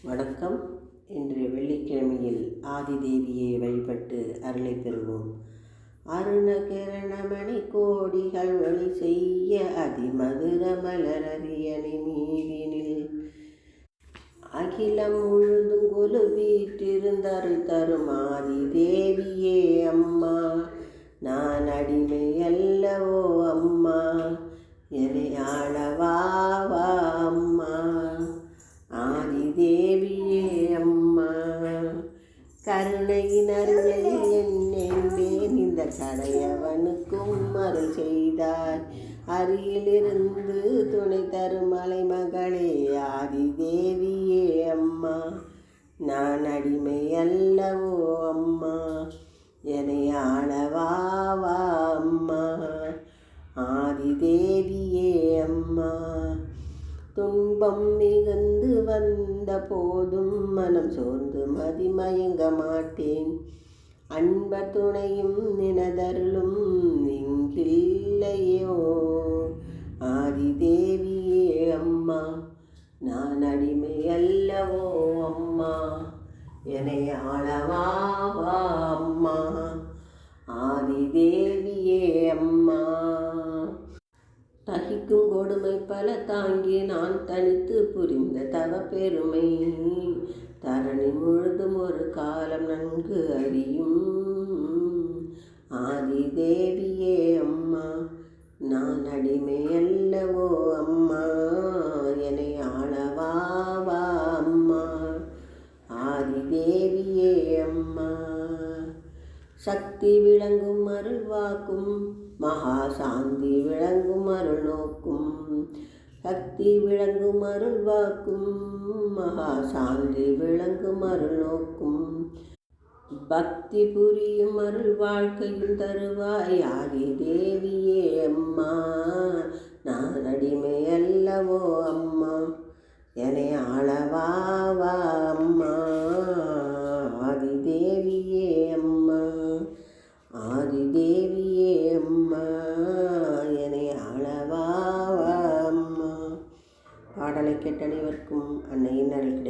வணக்கம். இன்று வெள்ளிக்கிழமையில் ஆதிதேவியை வழிபட்டு அருளை பெறுவோம். அருணகிரணமணி கோடிகள் வழி செய்ய அதிமதுர மலரறியணி மீதினில் அகிலம் முழுதும் கொலு வீற்றிருந்தரு தரும் ஆதிதேவியே அம்மா. நான் அடிமை அல்லவோ அம்மா, என்னை ஆளவாவா அம்மா. ஆதிதேவியே அம்மா, கருணையின் அருளையில் என்னேன் இந்த கடையவனுக்கும் அருள் செய்தாய். அருகிலிருந்து துணை தரும் மலைமகளே ஆதிதேவியே அம்மா. நான் அடிமை அல்லவோ அம்மா, என்னை ஆளவாவா அம்மா. ஆதிதேவியே அம்மா, துன்பம் மிகுந்து வந்த போதும் மனம் சோர்ந்து மதிமயங்க மாட்டேன். அன்பர் துணையும் நினதருளும் இங்கில்லையோ. ஆதிதேவியே அம்மா, நான் அடிமை அல்லவோ அம்மா, என்னை ஆளவாவா அம்மா. ஆதிதேவியே அம்மா, தகிக்கும் கொடுமை பல தாங்கி நான் தனித்து புரிந்த தவ பெருமை தரணி முழுதும் ஒரு காலம் நன்கு அறியும். ஆதிதேவியே அம்மா, நான் அடிமை அல்லவோ அம்மா, என்னை ஆளவாவா அம்மா. ஆதிதேவியே அம்மா, சக்தி விளங்கும் அருள் வாக்கும் மகா சாந்தி விளங்கும் அருள் நோக்கும். சக்தி விளங்கும் அருள் வாக்கும் மகா சாந்தி விளங்கும் அருள் நோக்கும். பக்தி புரியும் அருள் வாழ்க்கையும் தருவாய் ஆதிதேவியே அம்மா. நான் அடிமை அல்லவோ அம்மா, என்னை ஆளவாவா அம்மா. ஆதிதேவியே அம்மா, ஆதிதேவியே அம்மா, என்னை ஆளவாவா அம்மா. பாடலை கேட்ட அனைவருக்கும் அன்னையின் அருள் கிடைக்கும்.